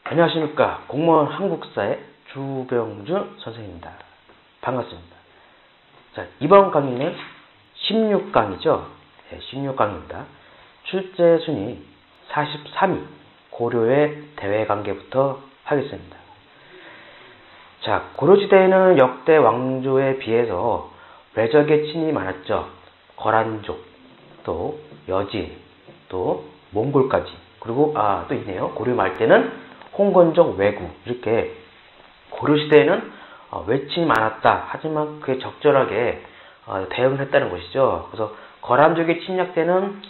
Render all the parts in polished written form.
안녕하십니까. 공무원 한국사의 주병준 선생님입니다. 반갑습니다. 자, 이번 강의는 16강이죠. 네, 16강입니다. 출제 순위 43위 고려의 대외관계부터 하겠습니다. 자, 고려시대에는 역대 왕조에 비해서 외적의 침입이 많았죠. 거란족, 또 여진, 또 몽골까지. 그리고 또 있네요. 고려 말 때는 홍건족, 왜구, 이렇게 고려시대에는 외침이 많았다. 하지만 그에 적절하게 대응을 했다는 것이죠. 그래서 거란족의 침략 때는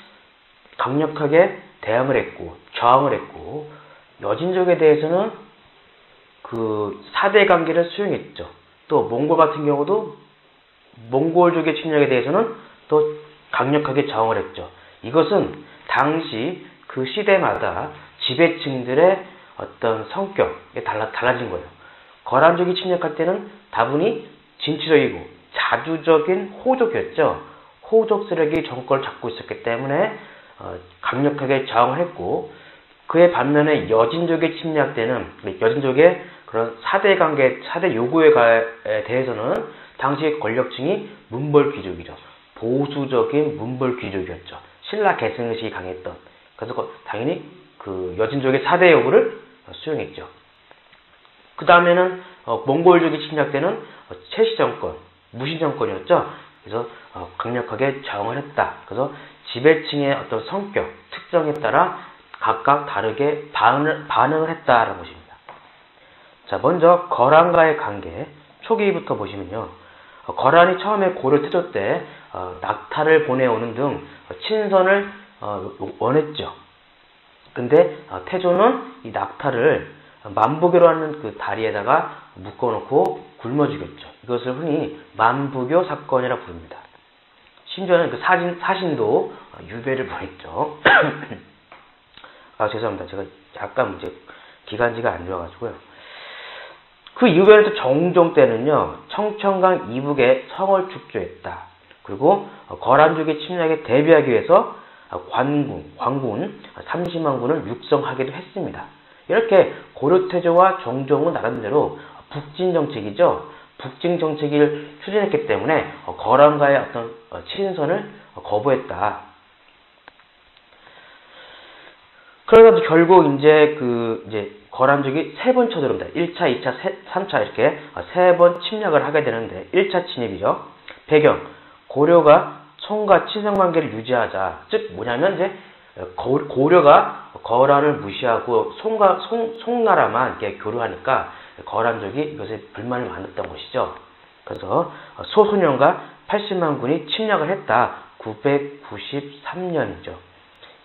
강력하게 대응을 했고 저항을 했고, 여진족에 대해서는 그 사대 관계를 수용했죠. 또 몽골 같은 경우도 몽골족의 침략에 대해서는 또 강력하게 저항을 했죠. 이것은 당시 그 시대마다 지배층들의 어떤 성격이 달라진 거예요. 거란족이 침략할 때는 다분히 진취적이고 자주적인 호족이었죠. 호족 세력이 정권을 잡고 있었기 때문에 강력하게 저항을 했고, 그의 반면에 여진족의 침략 때는 여진족의 그런 사대 관계, 사대 요구에 대해서는 당시 권력층이 문벌귀족이죠. 보수적인 문벌귀족이었죠. 신라 계승의식이 강했던. 그래서 당연히 그 여진족의 사대 요구를 수용했죠. 그 다음에는 몽골족이 침략 때는 최씨 정권, 무신 정권이었죠. 그래서 강력하게 저항을 했다. 그래서 지배층의 어떤 성격, 특성에 따라 각각 다르게 반응을 했다라는 것입니다. 자, 먼저 거란과의 관계 초기부터 보시면요. 거란이 처음에 고려 태조 때 낙타를 보내오는 등 친선을 원했죠. 근데 태조는 이 낙타를 만부교로 하는 그 다리에다가 묶어놓고 굶어 죽였죠. 이것을 흔히 만부교 사건이라 부릅니다. 심지어는 그 사신도 유배를 보냈죠. 죄송합니다. 제가 약간 이제 기관지가 안 좋아가지고요. 그 이후에는 또 정종 때는요, 청천강 이북에 성을 축조했다. 그리고 거란족의 침략에 대비하기 위해서 광군 30만 군을 육성하기도 했습니다. 이렇게 고려태조와 정종은 나름대로 북진 정책이죠. 북진 정책을 추진했기 때문에 거란과의 어떤 친선을 거부했다. 그러다 결국 이제 거란족이 3번 쳐들어옵니다. 1차, 2차, 3차 이렇게 3번 침략을 하게 되는데, 1차 침입이죠. 배경, 고려가 송과 친선관계를 유지하자. 즉 뭐냐면 이제 고려가 거란을 무시하고 송나라만 이렇게 교류하니까 거란족이 이것에 불만이 많았던 것이죠. 그래서 소소년과 80만 군이 침략을 했다. 993년이죠.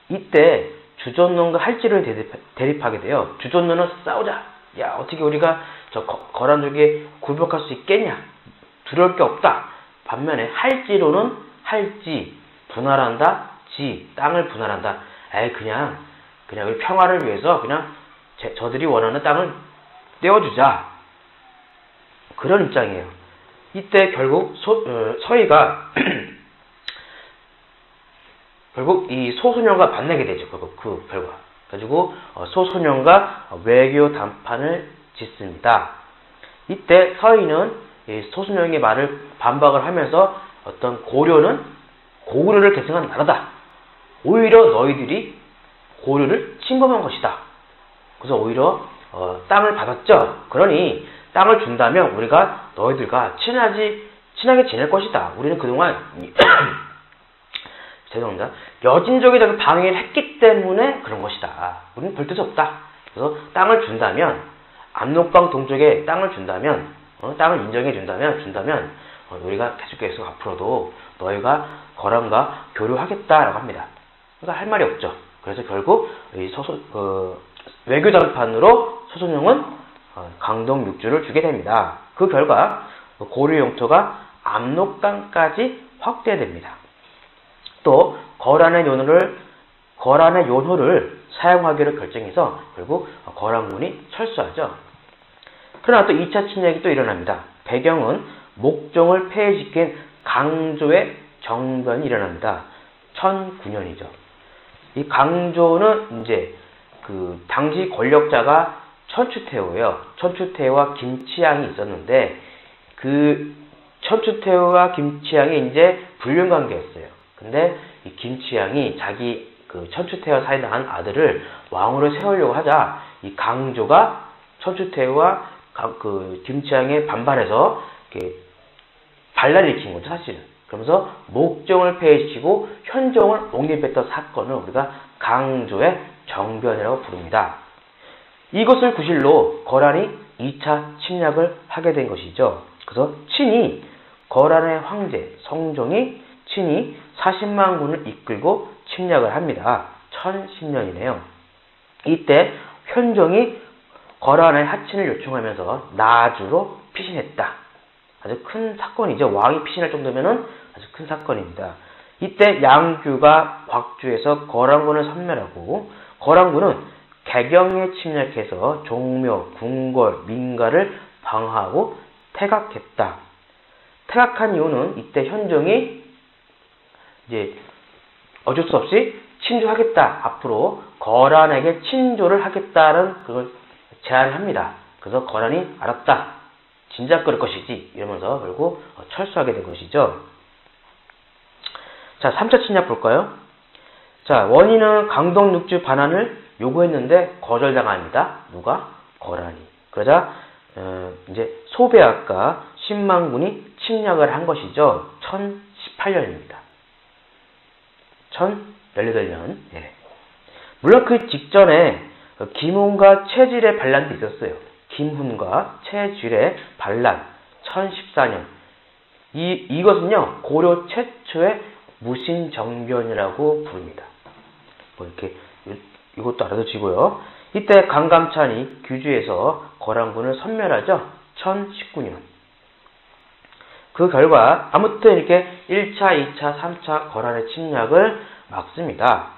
이때 주전론과 할지를 대립하게 돼요. 주전론은 싸우자. 야, 어떻게 우리가 저 거란족에 굴복할 수 있겠냐? 두려울 게 없다. 반면에 할지로는 할지, 분할한다. 지, 땅을 분할한다. 그냥 우리 평화를 위해서 그냥 저들이 원하는 땅을 떼어주자. 그런 입장이에요. 이때 결국 서희가 결국 이 소소년과 만나게 되죠. 그 결과. 그래가지고 소소년과 외교 담판을 짓습니다. 이때 서희는 이 소소년의 말을 반박을 하면서 어떤 고려를 계승한 나라다. 오히려 너희들이 고려를 침범한 것이다. 그래서 오히려 땅을 받았죠. 그러니 땅을 준다면 우리가 너희들과 친하게 지낼 것이다. 우리는 그동안 죄송합니다. 여진족에 대해서 방해를 했기 때문에 그런 것이다. 우리는 볼 뜻이 없다. 그래서 땅을 준다면, 압록강 동쪽에 땅을 준다면, 땅을 인정해 준다면, 우리가 계속 앞으로도 너희가 거란과 교류하겠다라고 합니다. 그러니까 할 말이 없죠. 그래서 결국 이 외교담판으로 소소령은 강동 6주를 주게 됩니다. 그 결과 고려 영토가 압록강까지 확대됩니다. 또 거란의 요호를 사용하기로 결정해서 결국 거란군이 철수하죠. 그러나 또 2차 침략이 또 일어납니다. 배경은 목종을 폐해시킨 강조의 정변이 일어납니다. 1009년이죠. 이 강조는 이제 그 당시 권력자가 천추태후예요. 천추태후와 김치향이 있었는데 그 천추태후와 김치향이 이제 불륜관계였어요. 근데 이 김치향이 자기 그 천추태후와 사이다한 아들을 왕으로 세우려고 하자 이 강조가 천추태후와 그 김치향에 반발해서 이렇게 반란을 일으킨 거죠, 사실은. 그러면서 목정을 폐해시키고 현종을 옹립했던 사건을 우리가 강조의 정변이라고 부릅니다. 이것을 구실로 거란이 2차 침략을 하게 된 것이죠. 그래서 친이 거란의 황제 성종이 친이 40만 군을 이끌고 침략을 합니다. 1010년이네요. 이때 현종이 거란의 하친을 요청하면서 나주로 피신했다. 아주 큰 사건이죠. 왕이 피신할 정도면은 아주 큰 사건입니다. 이때 양규가 곽주에서 거란군을 섬멸하고 거란군은 개경에 침략해서 종묘, 궁궐, 민가를 방어하고 퇴각했다. 퇴각한 이유는 이때 현종이 이제 어쩔 수 없이 친조하겠다. 앞으로 거란에게 친조를 하겠다는 그걸 제안을 합니다. 그래서 거란이 알았다. 진작 그럴 것이지 이러면서 결국 철수하게 된 것이죠. 자, 3차 침략 볼까요? 자, 원인은 강동 육주 반환을 요구했는데 거절당합니다. 누가? 거란이. 그러자 이제 소배학과 10만 군이 침략을 한 것이죠. 1018년입니다. 1018년. 예. 물론 그 직전에 김훈과 최질의 반란도 있었어요. 김훈과 최질의 반란 1014년. 이것은요 고려 최초의 무신정변이라고 부릅니다. 뭐 이렇게 이것도 알아두시고요. 이때 강감찬이 규주에서 거란군을 섬멸하죠. 1019년. 그 결과 아무튼 이렇게 1차, 2차, 3차 거란의 침략을 막습니다.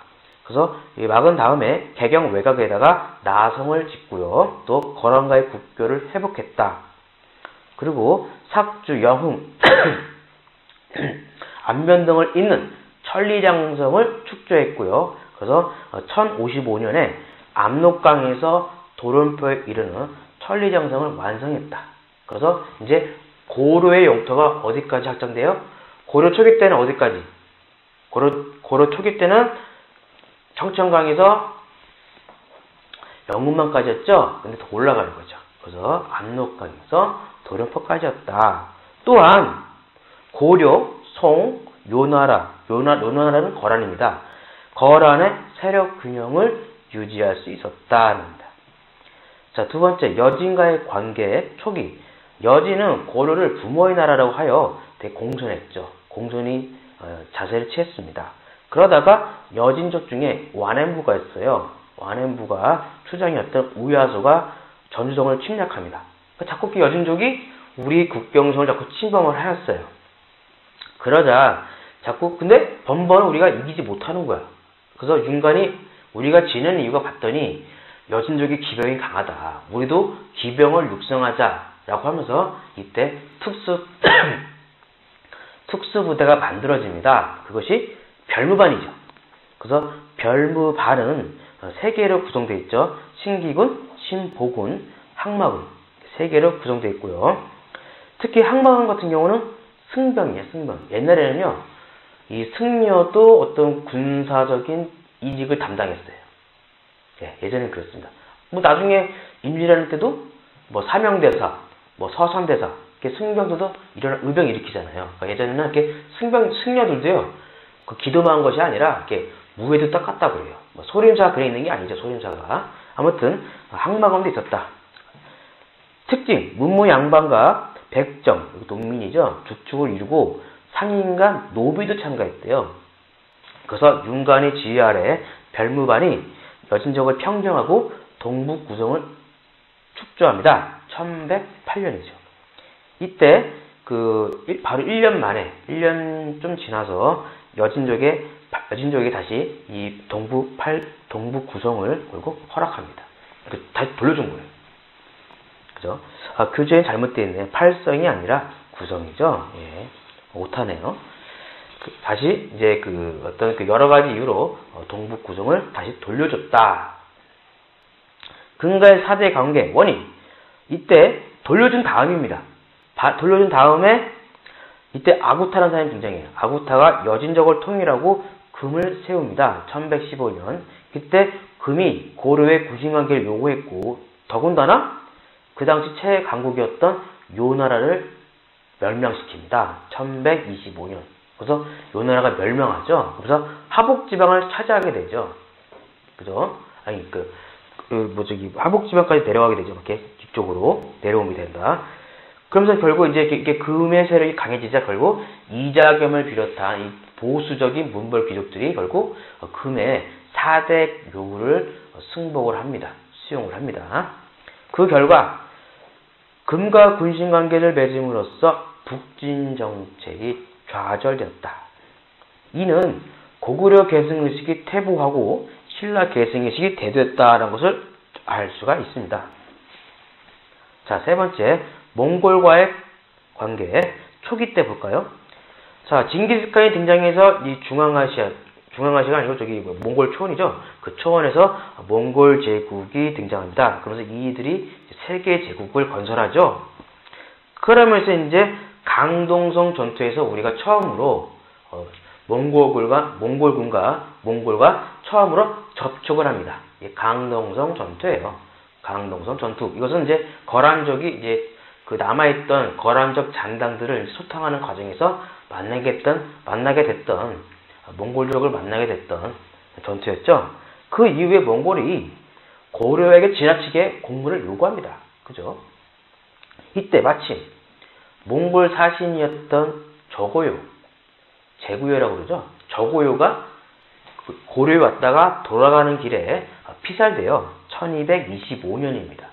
그래서 막은 다음에 개경 외곽에다가 나성을 짓고요. 또 거란과의 국교를 회복했다. 그리고 삭주, 영흥, 안면 등을 잇는 천리장성을 축조했고요. 그래서 1055년에 압록강에서 도론포에 이르는 천리장성을 완성했다. 그래서 이제 고려의 영토가 어디까지 확장돼요? 고려 초기 때는 어디까지? 고려 초기 때는 청천강에서 영문만까지였죠. 근데 더 올라가는 거죠. 그래서 압록강에서 도련포까지였다. 또한 고려, 송, 요나라는 거란입니다. 거란의 세력 균형을 유지할 수 있었다입니다. 자, 두 번째, 여진과의 관계 초기. 여진은 고려를 부모의 나라라고 하여 되게 공손했죠. 공손히 자세를 취했습니다. 그러다가 여진족 중에 완颜부가 있어요. 완颜부가 추장이었던 우야소가 전주성을 침략합니다. 자꾸 그 여진족이 우리 국경성을 자꾸 침범을 하였어요. 그러자 자꾸 근데 번번은 우리가 이기지 못하는 거야. 그래서 윤관이 우리가 지는 이유가 봤더니 여진족이 기병이 강하다. 우리도 기병을 육성하자라고 하면서 이때 특수부대가 만들어집니다. 그것이 별무반이죠. 그래서 별무반은 3개로 구성되어 있죠. 신기군, 신보군, 항마군 3개로 구성되어 있고요. 특히 항마군 같은 경우는 승병이에요. 승병. 옛날에는요. 이 승려도 어떤 군사적인 이직을 담당했어요. 예, 예전에는 그랬습니다. 뭐 나중에 임진왜란 때도 뭐 사명대사, 뭐 서산대사, 이렇게 승병들도 이런 의병 일으키잖아요. 그러니까 예전에는 이렇게 승려들도요. 그 기도만 한 것이 아니라 이렇게 무예도 똑같다 그래요. 뭐 소림사 그래 있는 게 아니죠. 소림사가. 아무튼 항마군도 있었다. 특징 문무양반과 백정, 농민이죠. 주축을 이루고 상인과 노비도 참가했대요. 그래서 윤관의 지휘 아래 별무반이 여진족을 평정하고 동북 구성을 축조합니다. 1108년이죠. 이때 바로 1년 만에 1년 좀 지나서 여진족에게 다시 이 동북 구성을 결국 허락합니다. 다시 돌려준 거예요. 그죠? 교재에 잘못되어 있네요. 팔성이 아니라 구성이죠. 예. 못하네요. 다시 이제 어떤 여러 가지 이유로 동북 구성을 다시 돌려줬다. 금가의 4대 관계 원인. 이때 돌려준 다음입니다. 돌려준 다음에 이때 아구타라는 사람이 등장해요. 아구타가 여진족을 통일하고 금을 세웁니다. 1115년. 그때 금이 고려의 구신관계를 요구했고 더군다나 그 당시 최강국이었던 요나라를 멸망시킵니다. 1125년. 그래서 요나라가 멸망하죠. 그래서 하복지방을 차지하게 되죠. 그죠? 아니 하복지방까지 내려가게 되죠. 이렇게 뒤쪽으로 내려오게 된다. 그러면서 결국 이제 금의 세력이 강해지자 결국 이자겸을 비롯한 이 보수적인 문벌 귀족들이 결국 금의 4대 요구를 승복을 합니다. 수용을 합니다. 그 결과 금과 군신관계를 맺음으로써 북진 정책이 좌절되었다. 이는 고구려 계승의식이 퇴보하고 신라 계승의식이 대두했다라는 것을 알 수가 있습니다. 자, 세 번째, 몽골과의 관계 초기 때 볼까요? 자, 징기스칸이 등장해서 이 중앙아시아가 아니고 몽골 초원이죠. 그 초원에서 몽골 제국이 등장합니다. 그러면서 이들이 세계 제국을 건설하죠. 그러면서 이제 강동성 전투에서 우리가 처음으로 몽골과 처음으로 접촉을 합니다. 강동성 전투예요. 강동성 전투. 이것은 이제 거란족이 이제 남아있던 거란족 잔당들을 소탕하는 과정에서 만나게 됐던 몽골족을 만나게 됐던 전투였죠. 그 이후에 몽골이 고려에게 지나치게 공물을 요구합니다. 그죠? 이때 마침 몽골 사신이었던 저고요, 제구요라고 그러죠. 저고요가 고려에 왔다가 돌아가는 길에 피살돼요. 1225년입니다.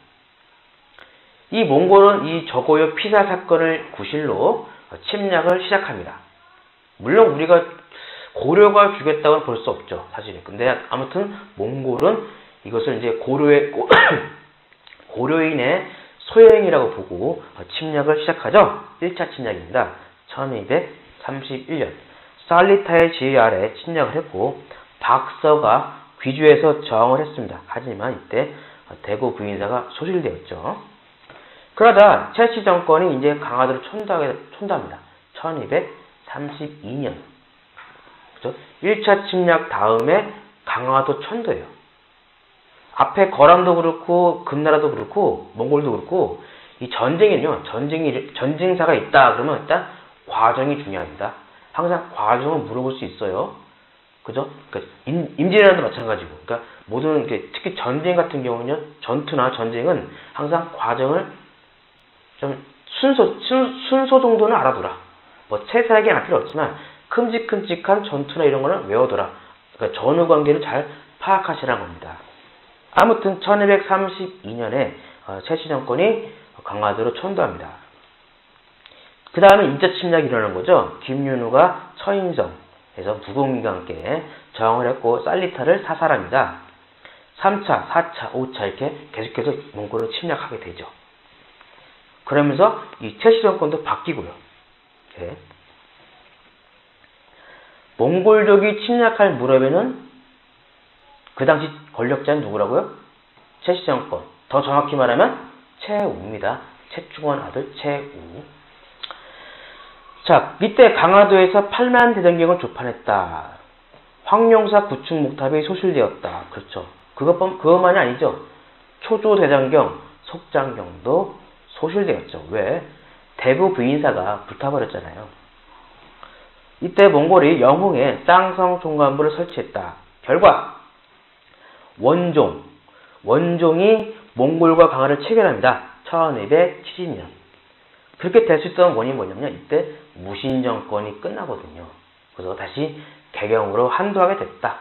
이 몽골은 이 저고요 피살 사건을 구실로 침략을 시작합니다. 물론 우리가 고려가 죽였다고는 볼 수 없죠. 사실은. 근데 아무튼 몽골은 이것을 이제 고려인의 소행이라고 보고 침략을 시작하죠. 1차 침략입니다. 1231년 살리타의 지휘 아래 침략을 했고 박서가 귀주에서 저항을 했습니다. 하지만 이때 대구 부인사가 소실되었죠. 그러다 최씨 정권이 이제 강화도를 촌다합니다. 1232년. 그죠? 1차 침략 다음에 강화도 천도예요. 앞에 거란도 그렇고 금나라도 그렇고 몽골도 그렇고 이 전쟁사가 있다 그러면 일단 과정이 중요합니다. 항상 과정을 물어볼 수 있어요. 그죠? 그러니까 임진왜란도 마찬가지고. 그러니까 모든 특히 전쟁 같은 경우는요, 전투나 전쟁은 항상 과정을 좀 순서 정도는 알아둬라. 뭐 세세하게 알 필요 없지만 큼직큼직한 전투나 이런 거는 외워둬라. 그러니까 전후 관계를 잘 파악하시라는 겁니다. 아무튼 1232년에 최씨 정권이 강화도로 천도합니다. 그 다음에 2차 침략이 일어나는 거죠. 김윤우가 처인성에서 부국민과 함께 저항을 했고 살리타를 사살합니다. 3차, 4차, 5차 이렇게 계속해서 몽골을 침략하게 되죠. 그러면서 이 최씨 정권도 바뀌고요. 네. 몽골족이 침략할 무렵에는 그 당시 권력자는 누구라고요? 최씨 정권. 더 정확히 말하면 최우입니다. 최충원 아들 최우. 자, 이때 강화도에서 8만 대장경을 조판했다. 황룡사 구축 목탑이 소실되었다. 그렇죠. 그것만이 아니죠. 초조 대장경, 속장경도 소실되었죠. 왜? 대구 부인사가 불타버렸잖아요. 이때 몽골이 영흥에 쌍성 총관부를 설치했다. 결과 원종이 몽골과 강화를 체결합니다. 1270년. 그렇게 될 수 있던 원인이 뭐냐면 이때 무신 정권이 끝나거든요. 그래서 다시 개경으로 한도하게 됐다.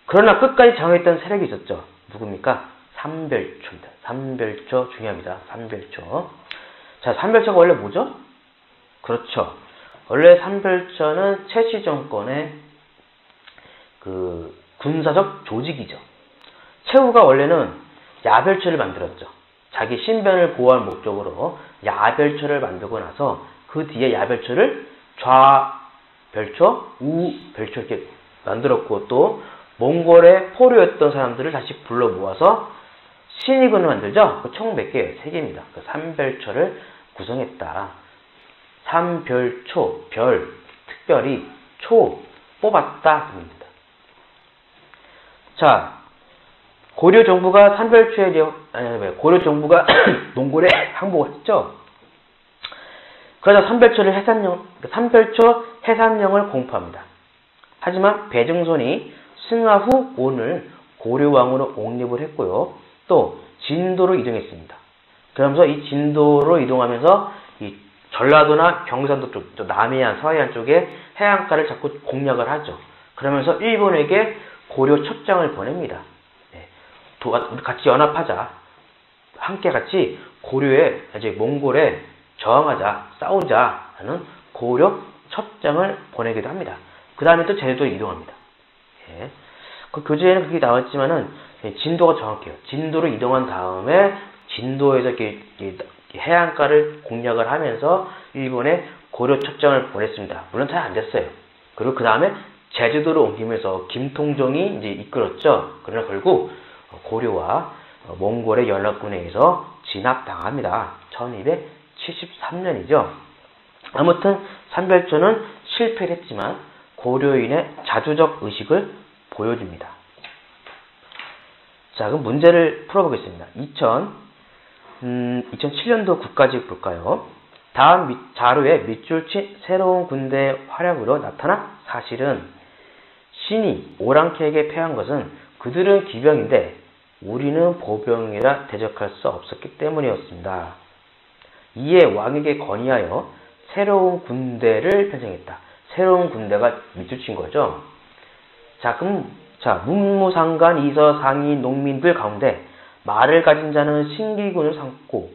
그러나 끝까지 장악했던 세력이 있었죠. 누굽니까? 삼별초입니다. 삼별초 중요합니다. 삼별초. 자, 삼별초가 원래 뭐죠? 그렇죠. 원래 삼별초는 최씨 정권의 군사적 조직이죠. 최우가 원래는 야별초를 만들었죠. 자기 신변을 보호할 목적으로 야별초를 만들고 나서 그 뒤에 야별초를 좌별초, 우별초 이렇게 만들었고, 또 몽골의 포로였던 사람들을 다시 불러 모아서 신의군을 만들죠. 총 몇 개예요? 3개입니다. 그 삼별초를 구성했다. 삼별초, 별, 특별히, 초, 뽑았다. 입니다. 자, 고려 정부가 고려 정부가 몽골에 항복을 했죠. 그러자 삼별초 해산령을 공포합니다. 하지만 배정손이 승하 후 온을 고려왕으로 옹립을 했고요. 또 진도로 이동했습니다. 그러면서 이 진도로 이동하면서 이 전라도나 경상도 쪽, 남해안, 서해안 쪽에 해안가를 자꾸 공략을 하죠. 그러면서 일본에게 고려 첩장을 보냅니다. 우리 같이 연합하자. 함께 같이 고려에, 이제 몽골에 저항하자, 싸우자 하는 고려 첩장을 보내기도 합니다. 그 다음에 또 제주도로 이동합니다. 예. 그 교재에는 그게 나왔지만은 진도가 정확해요. 진도로 이동한 다음에 진도에서 이렇게 해안가를 공략을 하면서 일본에 고려 첩장을 보냈습니다. 물론 잘 안 됐어요. 그리고 그 다음에 제주도로 옮기면서 김통종이 이제 이끌었죠. 그러나 결국 고려와 몽골의 연합군에 의해서 진압당합니다. 1273년이죠. 아무튼 삼별초는 실패를 했지만 고려인의 자주적 의식을 보여줍니다. 자, 그럼 문제를 풀어보겠습니다. 2007년도 국가지 볼까요? 다음 자료에 밑줄 친 새로운 군대의 활약으로 나타난 사실은 신이 오랑캐에게 패한 것은 그들은 기병인데 우리는 보병이라 대적할 수 없었기 때문이었습니다. 이에 왕에게 건의하여 새로운 군대를 편성했다. 새로운 군대가 밑줄 친 거죠. 자, 그럼 문무상관, 이서, 상인, 농민들 가운데 말을 가진 자는 신기군을 삼고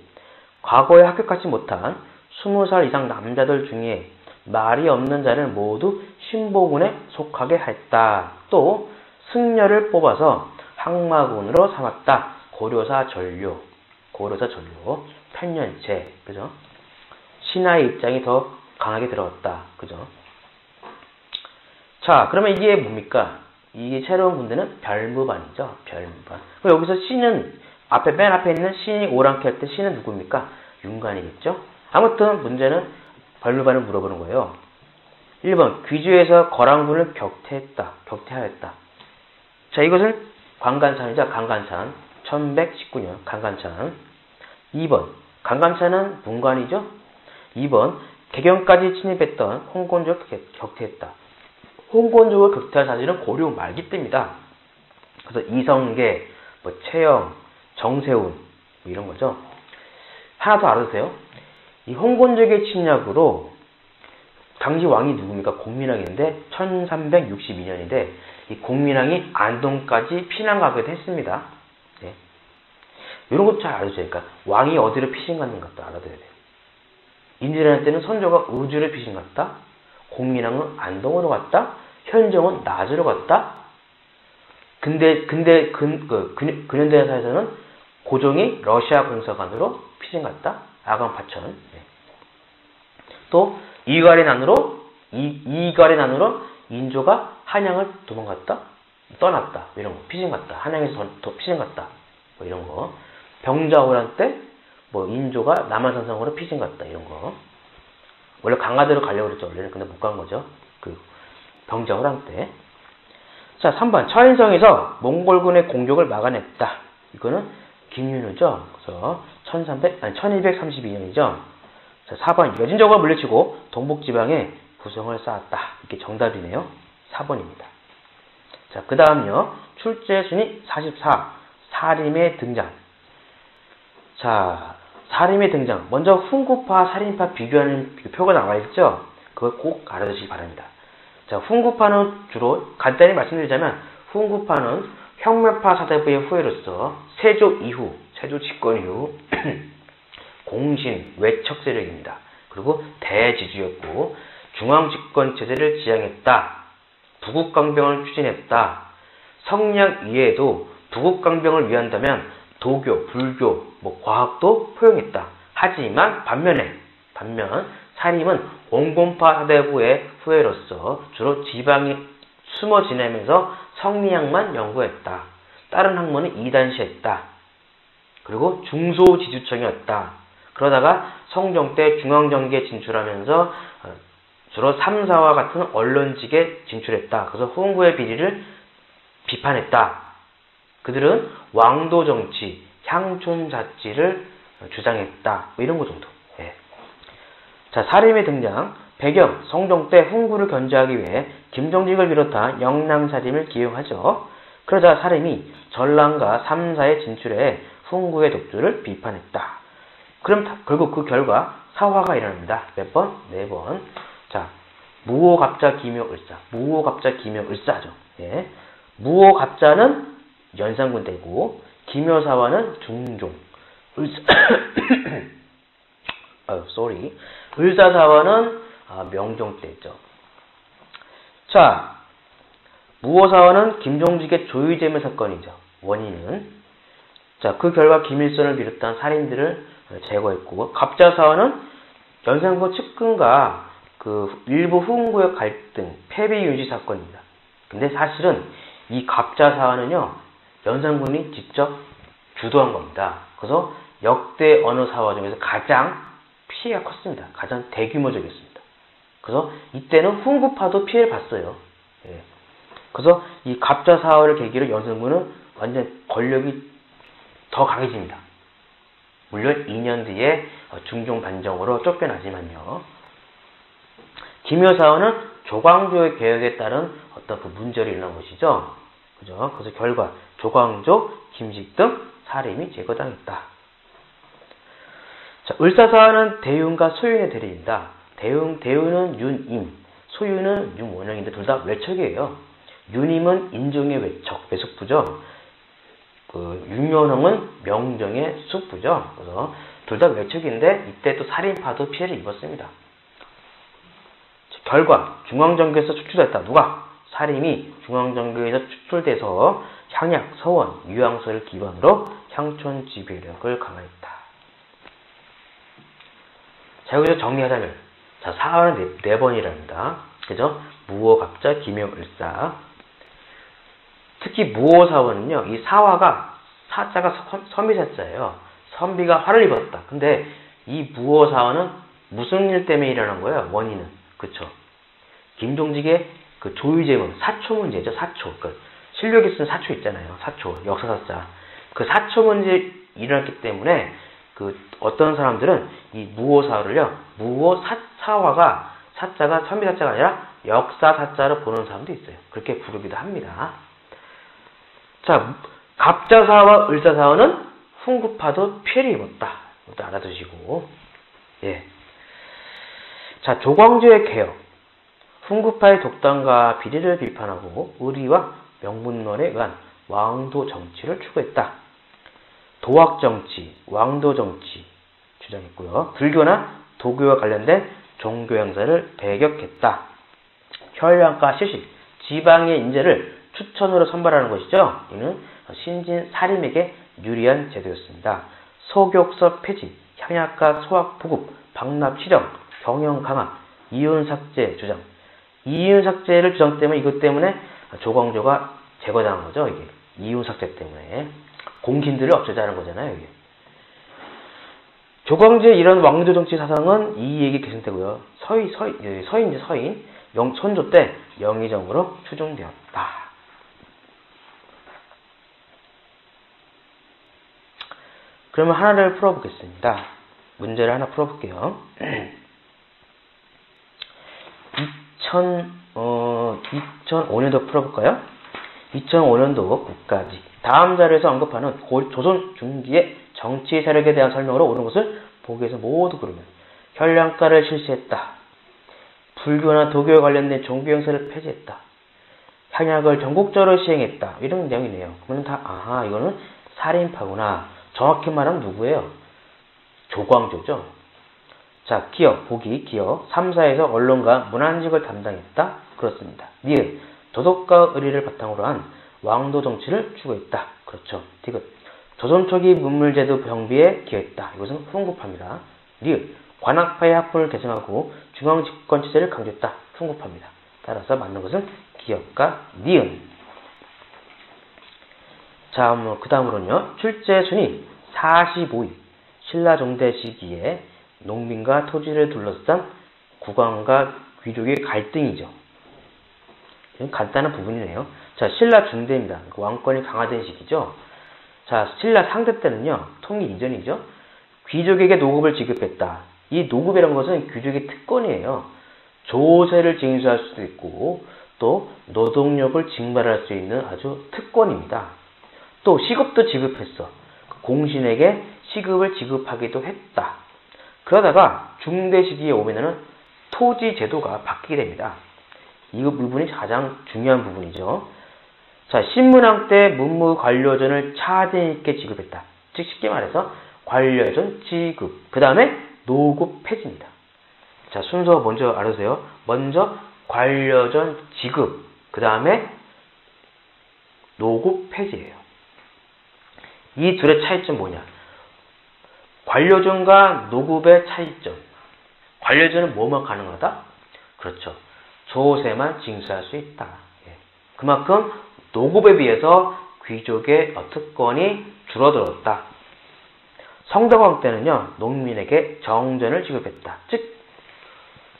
과거에 합격하지 못한 20살 이상 남자들 중에 말이 없는 자는 모두 신보군에 속하게 했다. 또 승려를 뽑아서 항마군으로 삼았다. 고려사 전료, 편년제, 그죠? 신하의 입장이 더 강하게 들어갔다. 그죠? 자, 그러면 이게 뭡니까? 이게 새로운 군대는 별무반이죠. 별무반. 그럼 여기서 신은 맨 앞에 있는 신이 오랑캐 할 때 신은 누구입니까? 윤관이겠죠? 아무튼 문제는 별무반을 물어보는 거예요. 1번 귀주에서 거란군을 격퇴하였다. 자, 이것은 강간찬이죠. 강간찬. 1119년 강간찬. 2번 강간찬은 문관이죠. 2번 개경까지 침입했던 홍건조를 격퇴했다. 홍건조를 격퇴한 사실은 고려 말기 때입니다. 그래서 이성계, 최영, 정세훈 이런 거죠. 하나 더 알아두세요. 이 홍건조의 침략으로 당시 왕이 누굽니까? 공민왕인데 1362년인데 이 공민왕이 안동까지 피난 가기도 했습니다. 네. 이런 것도 잘 알아두세요. 그러니까 왕이 어디로 피신 갔는 것도 알아둬야 돼요. 임진왜란 때는 선조가 우주를 피신 갔다. 공민왕은 안동으로 갔다. 현종은 나주로 갔다. 근데 근현대사에서는 고종이 러시아 공사관으로 피신 갔다. 아간 파천. 네. 또 이갈의 난으로 인조가 한양을 떠났다. 이런 거. 피신 갔다. 한양에서 피신 갔다. 이런 거. 병자호란 때 인조가 남한산성으로 피신 갔다. 이런 거. 원래 강화도로 가려고 그랬죠. 원래는. 근데 못 간 거죠. 병자호란 때. 자, 3번. 처인성에서 몽골군의 공격을 막아냈다. 이거는 김윤우죠. 그래서 1232년이죠. 자, 4번. 여진족을 물리치고 동북지방에 부성을 쌓았다. 이게 정답이네요. 4번입니다. 자, 그 다음요. 출제 순위 44. 사림의 등장. 자, 사림의 등장. 먼저 훈구파, 사림파 비교하는 표가 나와 있죠? 그걸 꼭 알아두시기 바랍니다. 자, 훈구파는 주로 간단히 말씀드리자면 훈구파는 혁명파 사대부의 후예로서 세조 집권 이후 공신, 외척 세력입니다. 그리고 대지주였고 중앙집권 체제를 지향했다. 부국강병을 추진했다. 성량 이외에도 부국강병을 위한다면 도교, 불교, 과학도 포용했다. 하지만 반면 사림은 온건파 사대부의 후예로서 주로 지방에 숨어 지내면서 성리학만 연구했다. 다른 학문은 이단시했다. 그리고 중소지주청이었다. 그러다가 성종 때 중앙정계에 진출하면서 주로 3사와 같은 언론직에 진출했다. 그래서 후흥부의 비리를 비판했다. 그들은 왕도 정치, 향촌 자치를 주장했다. 뭐 이런 거 정도. 예. 자, 사림의 등장. 배경, 성종 때 흥부를 견제하기 위해 김종직을 비롯한 영남사림을 기용하죠. 그러자 사림이 전랑과 3사에 진출해 흥부의 독주를 비판했다. 그럼 결국 그 결과 사화가 일어납니다. 몇 번? 4번. 자, 무오갑자 기묘을사. 무오갑자 기묘을사죠. 예. 무오갑자는 연산군 때고 기묘사화는 중종. 을사사화는 명종 때죠. 자, 무오사화는 김종직의 조의제매 사건이죠. 원인은. 자, 그 결과 김일성을 비롯한 살인들을 제거했고, 갑자사화는 연산군 측근과 그 일부 후흥부의 갈등, 패배 유지 사건입니다. 근데 사실은 이 갑자사화는요, 연산군이 직접 주도한 겁니다. 그래서 역대 어느 사화 중에서 가장 피해가 컸습니다. 가장 대규모적이었습니다. 그래서 이때는 후흥부파도 피해를 봤어요. 예. 그래서 이 갑자사화를 계기로 연산군은 완전 권력이 더 강해집니다. 물론 2년 뒤에 중종 반정으로 쫓겨나지만요. 기묘사화는 조광조의 개혁에 따른 어떤 그 문제를 일어난 것이죠. 그죠? 그래서 결과 조광조, 김식 등 사림이 제거당했다. 자, 을사사화는 대윤과 소윤의 대립입니다. 대윤은 윤임, 소윤은 윤원영인데 둘 다 외척이에요. 윤임은 인종의 외척, 외숙부죠. 그 윤원영은 명정의 숙부죠. 그래서 둘 다 외척인데 이때 또 살인파도 피해를 입었습니다. 결과 중앙정계에서 추출됐다. 누가? 사림이 중앙정계에서 추출돼서 향약, 서원, 유양서를 기반으로 향촌 지배력을 강화했다. 자, 여기서 정리하자면, 자, 사화는 4번이랍니다. 그죠? 무오갑자, 기묘을사. 특히 무오사화는요, 이 사화가 사자가 선비사자예요. 선비가 화를 입었다. 근데 이 무오사화는 무슨 일 때문에 일어난 거예요? 원인은. 그쵸? 김종직의 그 조의제문, 사초 문제죠, 사초. 그 실력이 쓴 사초 있잖아요. 사초, 역사사자. 그 사초 문제 일어났기 때문에 그 어떤 사람들은 이 무오사화를요, 무오사화가 사자가 선비사자가 아니라 역사사자로 보는 사람도 있어요. 그렇게 부르기도 합니다. 자, 갑자사화, 을사사화는 훈구파도 피해를 입었다. 이것도 알아두시고. 예. 자, 조광조의 개혁. 훈구파의 독단과 비리를 비판하고 의리와 명분론에 의한 왕도 정치를 추구했다. 도학 정치, 왕도 정치 주장했고요. 불교나 도교와 관련된 종교 행사를 배격했다. 혈량과 시식, 지방의 인재를 추천으로 선발하는 것이죠. 이는 신진 사림에게 유리한 제도였습니다. 소교서 폐지, 향약과 소학 보급, 박납 실형, 경영 강화, 이윤 삭제 주장. 이윤 삭제를 주장 때문에 이것 때문에 조광조가 제거당한 거죠. 이게 이윤 삭제 때문에 공신들을 없애자는 거잖아요. 이게. 조광조의 이런 왕조 정치 사상은 이익이 계승되고요. 서인 선조 때 영의정으로 추종되었다. 그러면 하나를 풀어보겠습니다. 문제를 하나 풀어볼게요. 2005년도 풀어볼까요? 2005년도 국가직. 다음 자료에서 언급하는 조선 중기의 정치 세력에 대한 설명으로 옳은 것을 보기에서 모두 고르면 혈량가를 실시했다. 불교나 도교에 관련된 종교 행사를 폐지했다. 향약을 전국적으로 시행했다. 이런 내용이네요. 그러면 아하, 이거는 살인파구나. 정확히 말하면 누구예요? 조광조죠. 자, 기억, 보기, 기억. 3사에서 언론과 문안직을 담당했다. 그렇습니다. 니은, 도덕과 의리를 바탕으로 한 왕도 정치를 추구했다. 그렇죠. 디귿, 조선 초기 문물제도 정비에 기여했다. 이것은 훈구파입니다. 니은, 관악파의 학문을 개성하고 중앙집권 체제를 강조했다. 풍급합니다. 따라서 맞는 것은 기역과 니은. 자, 그 다음으로는요. 출제 순위 45위. 신라 종대 시기에 농민과 토지를 둘러싼 국왕과 귀족의 갈등이죠. 간단한 부분이네요. 자, 신라 중대입니다. 왕권이 강화된 시기죠. 자, 신라 상대 때는요. 통일 이전이죠. 귀족에게 노급을 지급했다. 이 노급이라는 것은 귀족의 특권이에요. 조세를 징수할 수도 있고 또 노동력을 징발할 수 있는 아주 특권입니다. 또 시급도 지급했어. 공신에게 시급을 지급하기도 했다. 그러다가 중대 시기에 오면은 토지 제도가 바뀌게 됩니다. 이 부분이 가장 중요한 부분이죠. 자, 신문왕 때 문무 관료전을 차등 있게 지급했다. 즉 쉽게 말해서 관료전 지급, 그 다음에 노급 폐지입니다. 자, 순서 먼저 알아두세요. 먼저 관료전 지급, 그 다음에 노급 폐지예요. 이 둘의 차이점 뭐냐? 관료전과 노급의 차이점. 관료전은 뭐만 가능하다? 그렇죠. 조세만 징수할 수 있다. 그만큼 노급에 비해서 귀족의 특권이 줄어들었다. 성덕왕 때는요, 농민에게 정전을 지급했다. 즉,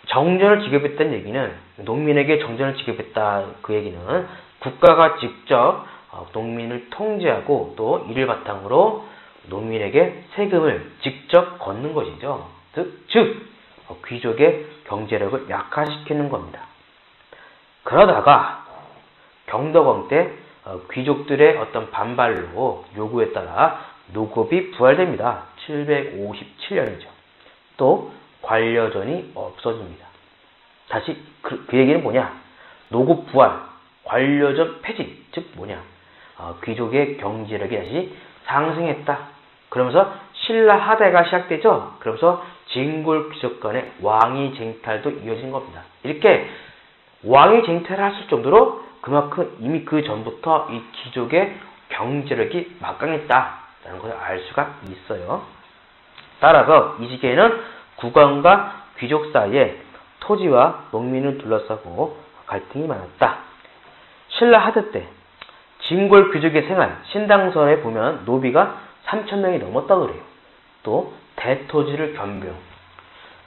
정전을 지급했다는 얘기는, 농민에게 정전을 지급했다. 그 얘기는 국가가 직접 농민을 통제하고 또 이를 바탕으로 농민에게 세금을 직접 걷는 것이죠. 즉, 귀족의 경제력을 약화시키는 겁니다. 그러다가 경덕왕 때 귀족들의 어떤 반발로 요구에 따라 노급이 부활됩니다. 757년이죠. 또 관료전이 없어집니다. 다시 그 얘기는 뭐냐? 노급 부활, 관료전 폐지, 즉 뭐냐? 귀족의 경제력이 다시 상승했다. 그러면서 신라 하대가 시작되죠. 그러면서 진골 귀족 간의 왕위 쟁탈도 이어진 겁니다. 이렇게 왕위 쟁탈을 했을 정도로 그만큼 이미 그 전부터 이 귀족의 경제력이 막강했다라는 것을 알 수가 있어요. 따라서 이 시기에는 국왕과 귀족 사이에 토지와 농민을 둘러싸고 갈등이 많았다. 신라 하대 때 진골 귀족의 생활, 신당서에 보면 노비가 3,000명이 넘었다고 그래요. 또 대토지를 변경,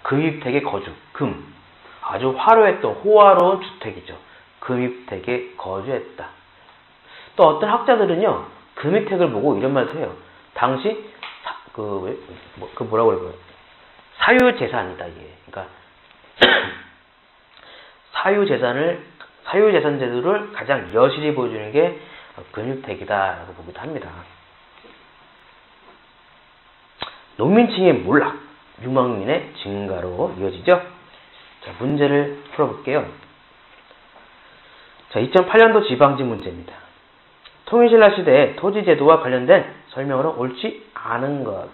금입택의 거주, 금, 아주 화려했던 호화로운 주택이죠. 금입택에 거주했다. 또 어떤 학자들은요, 금입택을 보고 이런 말을 해요. 당시 뭐라고 그래요? 사유재산이다 이게. 그러니까 사유재산 제도를 가장 여실히 보여주는 게 금입택이다라고 보기도 합니다. 농민층의 몰락, 유망민의 증가로 이어지죠. 자, 문제를 풀어볼게요. 자, 2008년도 지방지 문제입니다. 통일신라 시대의 토지제도와 관련된 설명으로 옳지 않은 것.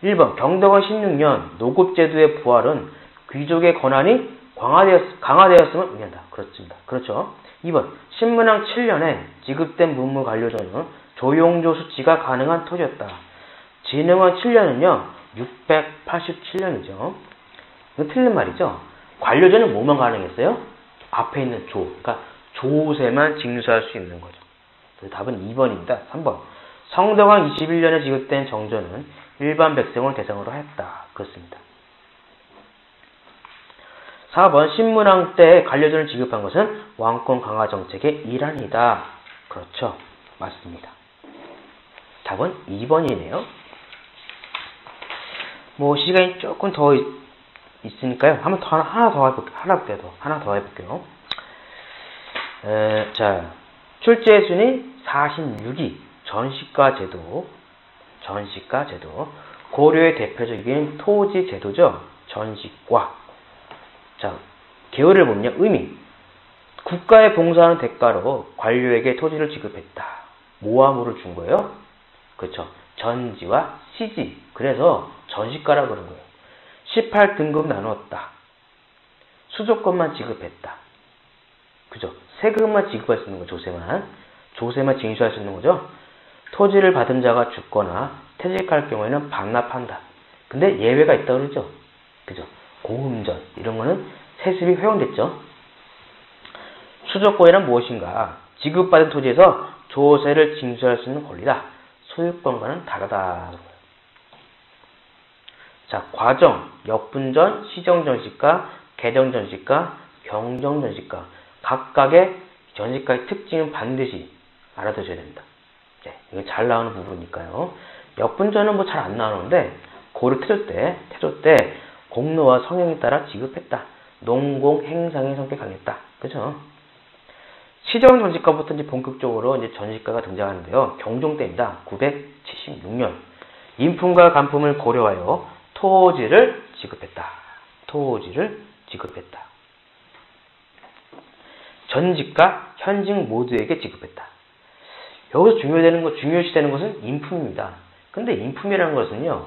1번 경덕원 16년 노급제도의 부활은 귀족의 권한이 강화되었음을 의미한다. 그렇습니다. 그렇죠. 2번 신문왕 7년에 지급된 문무관료전은 조용조 수치가 가능한 토지였다. 진흥원 7년은요 687년이죠. 이건 틀린 말이죠. 관료전은 뭐만 가능했어요? 앞에 있는 조, 그러니까 조세만 징수할 수 있는 거죠. 답은 2번입니다. 3번 성덕왕 21년에 지급된 정전은 일반 백성을 대상으로 했다. 그렇습니다. 4번 신문왕 때 관료전을 지급한 것은 왕권 강화 정책의 일환이다. 그렇죠. 맞습니다. 답은 2번이네요. 뭐 시간이 조금 더 있으니까요. 하나 더 해볼게요. 자, 출제 순위 46위 전시가 제도. 고려의 대표적인 토지 제도죠. 전시과. 자, 계열을 보면요. 의미. 국가에 봉사하는 대가로 관료에게 토지를 지급했다. 모함으로 준 거예요. 그렇죠. 전지와 시지. 그래서 전시가라고 그런 거예요. 18등급 나눴다. 수조권만 지급했다. 그죠? 세금만 지급할 수 있는 거죠. 조세만 징수할 수 있는 거죠. 토지를 받은 자가 죽거나 퇴직할 경우에는 반납한다. 근데 예외가 있다고 그러죠. 그죠? 공음전 이런 거는 세습이 허용됐죠. 수조권이란 무엇인가? 지급받은 토지에서 조세를 징수할 수 있는 권리다. 소유권과는 다르다. 자, 과정, 역분전, 시정전시가, 개정전시가, 경정전시가 각각의 전시가의 특징은 반드시 알아두셔야 됩니다. 네, 이거 잘 나오는 부분이니까요. 역분전은 뭐 잘 안 나오는데 고를 태조 때 공로와 성향에 따라 지급했다. 농공 행상의 성격이 강했다. 그죠? 시정 전시가부터 이제 본격적으로 이제 전시가가 등장하는데요. 경종 때입니다. 976년. 인품과 간품을 고려하여 토지를 지급했다. 토지를 지급했다. 전직과 현직 모두에게 지급했다. 여기서 중요시되는 것은 인품입니다. 근데 인품이라는 것은요,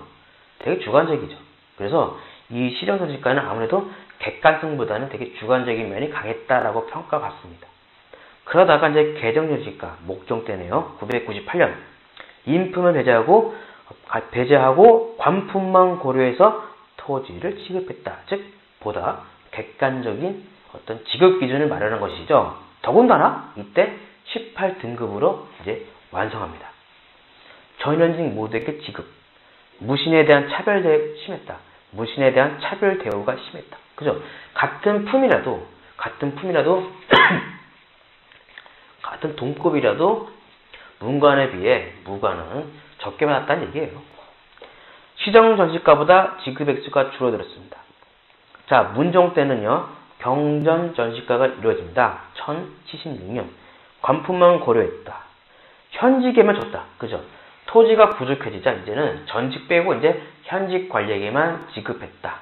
되게 주관적이죠. 그래서 이 시정전시가는 아무래도 객관성보다는 되게 주관적인 면이 강했다라고 평가받습니다. 그러다가 이제 개정전시가, 목종 때네요. 998년. 인품을 배제하고 관품만 고려해서 토지를 지급했다. 즉, 보다 객관적인 어떤 지급 기준을 마련한 것이죠. 더군다나 이때 18등급으로 이제 완성합니다. 전현직 모두에게 지급. 무신에 대한 차별 대우가 심했다. 무신에 대한 차별 대우가 심했다. 그죠? 같은 품이라도 같은 동급이라도 문관에 비해 무관은 적게 받았다는 얘기예요. 시정 전시가보다 지급 액수가 줄어들었습니다. 자, 문종 때는요, 경전 전시가가 이루어집니다. 1076년. 관품만 고려했다. 현직에만 줬다. 그죠? 토지가 부족해지자 이제는 전직 빼고 이제 현직 관리에게만 지급했다.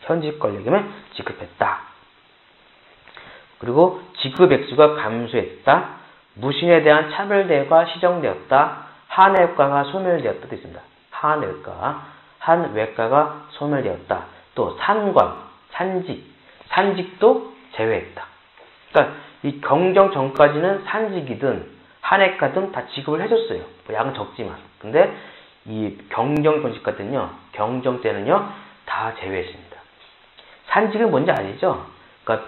현직 관리에게만 지급했다. 그리고 지급 액수가 감소했다. 무신에 대한 차별 대우가 시정되었다. 한외과가 소멸되었다도 있습니다. 한외과가 소멸되었다. 또 산관, 산직도 제외했다. 그러니까 이 경정 전까지는 산직이든 한외과든 다 지급을 해줬어요. 뭐 양은 적지만. 근데 이 경정 전시가 때는요, 경정 때는요, 다 제외했습니다. 산직은 뭔지 아시죠? 그러니까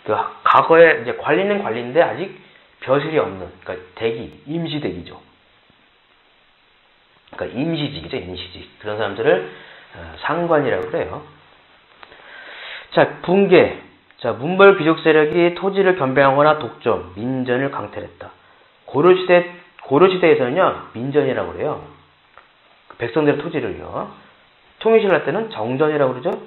그 과거에 이제 관리는 관리인데 아직 벼슬이 없는, 그러니까 대기, 임시대기죠. 그러니까 임시직이죠, 임시직. 그런 사람들을 상관이라고 그래요. 자, 붕괴. 자, 문벌 귀족 세력이 토지를 겸비하거나 독점, 민전을 강탈했다. 고려시대에서는요, 민전이라고 그래요. 백성들의 토지를요. 통일신라 때는 정전이라고 그러죠.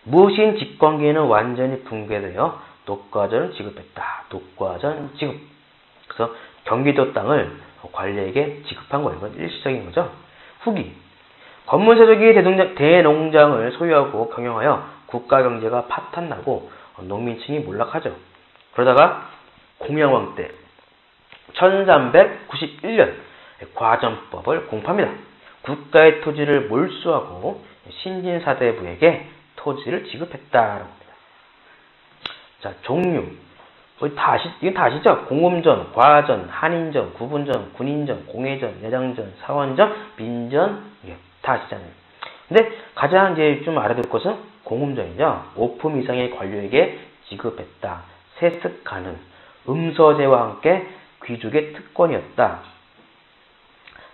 무신 집권기에는 완전히 붕괴되어 녹과전을 지급했다. 녹과전 지급. 그래서 경기도 땅을 관리에게 지급한 거예요. 이건 일시적인 거죠. 후기. 권문세족이 대농장을 소유하고 경영하여 국가경제가 파탄나고 농민층이 몰락하죠. 그러다가 공양왕 때 1391년 과전법을 공포합니다. 국가의 토지를 몰수하고 신진사대부에게 토지를 지급했다라고 합니다. 자, 종류. 이건 다 아시죠? 공음전, 과전, 한인전, 구분전, 군인전, 공회전, 여장전, 사원전, 민전, 다 아시잖아요. 근데 가장 이제 좀 알아둘 것은 공음전이죠. 5품 이상의 관료에게 지급했다. 세습 가능. 음서제와 함께 귀족의 특권이었다.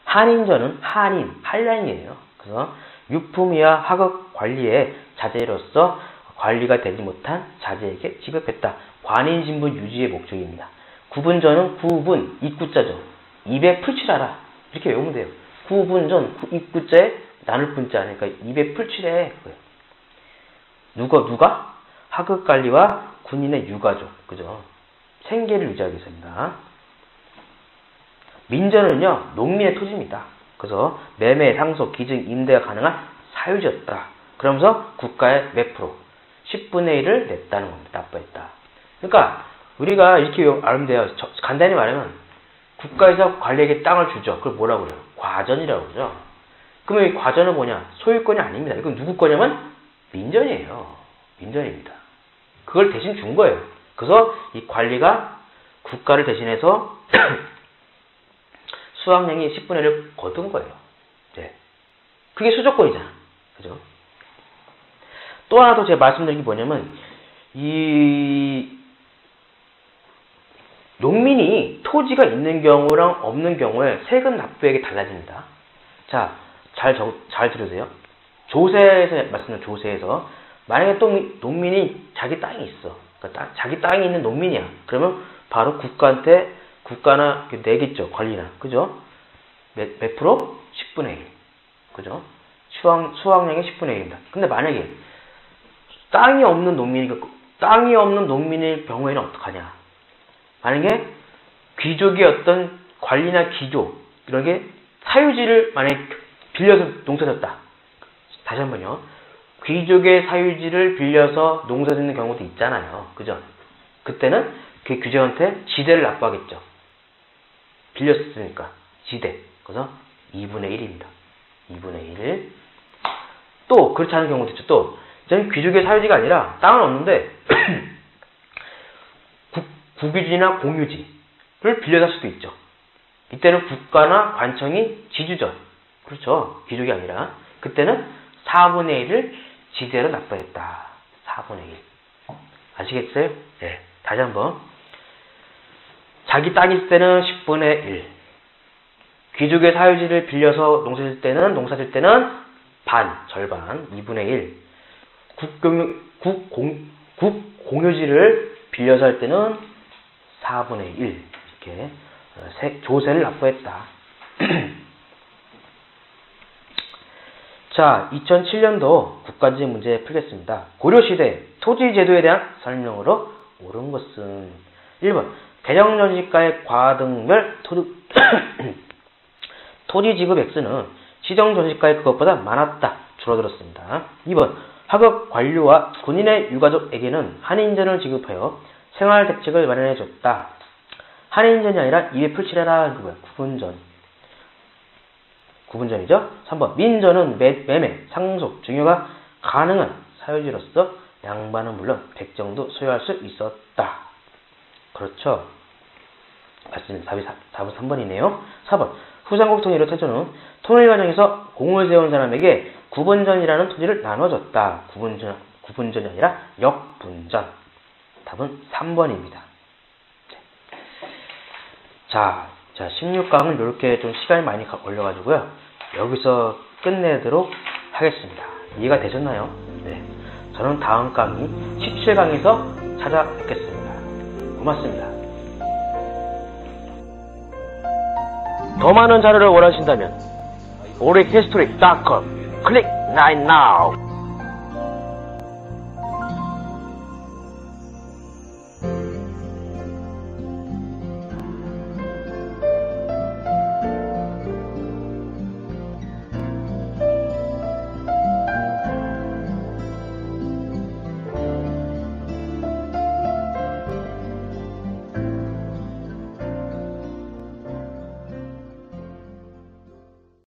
한인전은 한란이에요. 그래서 유품 이하 하급 관리의 자제로서 관리가 되지 못한 자제에게 지급했다. 관인 신분 유지의 목적입니다. 구분전은 구분, 입구자죠. 입에 풀칠하라. 이렇게 외우면 돼요. 구분전, 입구자에 나눌 분자. 그러니까 입에 풀칠해. 누가? 하급 관리와 군인의 유가족. 그죠? 생계를 유지하기 위해서입니다. 민전은요, 농민의 토지입니다. 그래서 매매, 상속, 기증, 임대가 가능한 사유지였다. 그러면서 국가의 몇 프로? 10분의 1을 냈다는 겁니다. 납부했다. 그러니까 우리가 이렇게 알면 돼요. 간단히 말하면 국가에서 관리에게 땅을 주죠. 그걸 뭐라고 그래요? 과전이라고 그러죠. 그러면 이 과전은 뭐냐? 소유권이 아닙니다. 이건 누구 거냐면 민전이에요. 민전입니다. 그걸 대신 준 거예요. 그래서 이 관리가 국가를 대신해서 수확량이 10분의 1을 거둔 거예요. 네. 그게 수조권이잖아. 그죠? 또 하나 더 제가 말씀드린 게 뭐냐면, 이, 농민이 토지가 있는 경우랑 없는 경우에 세금 납부액이 달라집니다. 자, 잘 들으세요. 조세에서 말씀드린 조세에서 만약에 또 농민이 자기 땅이 있어. 그러니까 자기 땅이 있는 농민이야. 그러면 바로 국가나 내겠죠. 관리나. 그죠? 몇 프로? 10분의 1. 그죠? 수확량의 10분의 1입니다. 근데 만약에 땅이 없는 농민일 경우에는 어떡하냐? 만약에 귀족의 어떤 관리나 기조 이런 게 사유지를 만약에 빌려서 농사졌다. 다시 한번요. 귀족의 사유지를 빌려서 농사짓는 경우도 있잖아요. 그죠? 그때는 그 귀족한테 지대를 납부하겠죠. 빌렸으니까 지대. 그래서 2분의 1입니다. 2분의 1. 또 그렇지 않은 경우도 있죠. 또 저는 귀족의 사유지가 아니라 땅은 없는데 국유지나 공유지를 빌려갈 수도 있죠. 이때는 국가나 관청이 지주죠. 그렇죠. 귀족이 아니라. 그때는 4분의 1을 지대로 납부했다. 4분의 1. 아시겠어요? 네. 다시 한번. 자기 땅이 있을 때는 10분의 1. 귀족의 사유지를 빌려서 농사질 때는 절반, 2분의 1. 국공유지를 빌려서 할 때는 4분의 1. 이렇게 조세를 납부했다. 자, 2007년도 국가지적 문제 풀겠습니다. 고려시대 토지제도에 대한 설명으로 옳은 것은 1번 대정전시가의 과등별 토지 지급 액수는 시정전시가의 그것보다 많았다. 줄어들었습니다. 2번 하급 관료와 군인의 유가족에게는 한인전을 지급하여 생활 대책을 마련해줬다. 한인전이 아니라 입에 풀칠해라. 구분전이죠. 3번 민전은 매매, 상속, 증여가 가능한 사유지로서 양반은 물론 백정도 소유할 수 있었다. 그렇죠. 맞습니다. 답은 3번이네요. 4번 후삼국 통일의 태조는 통일 과정에서 공을 세운 사람에게 구분전이라는 토지를 나눠줬다. 구분전이 아니라 역분전. 답은 3번입니다. 자, 16강은 이렇게 좀 시간이 많이 걸려가지고요. 여기서 끝내도록 하겠습니다. 이해가 되셨나요? 네. 저는 다음 강의 17강에서 찾아뵙겠습니다. 고맙습니다. 더 많은 자료를 원하신다면 오릭히스토리.com 클릭 right now.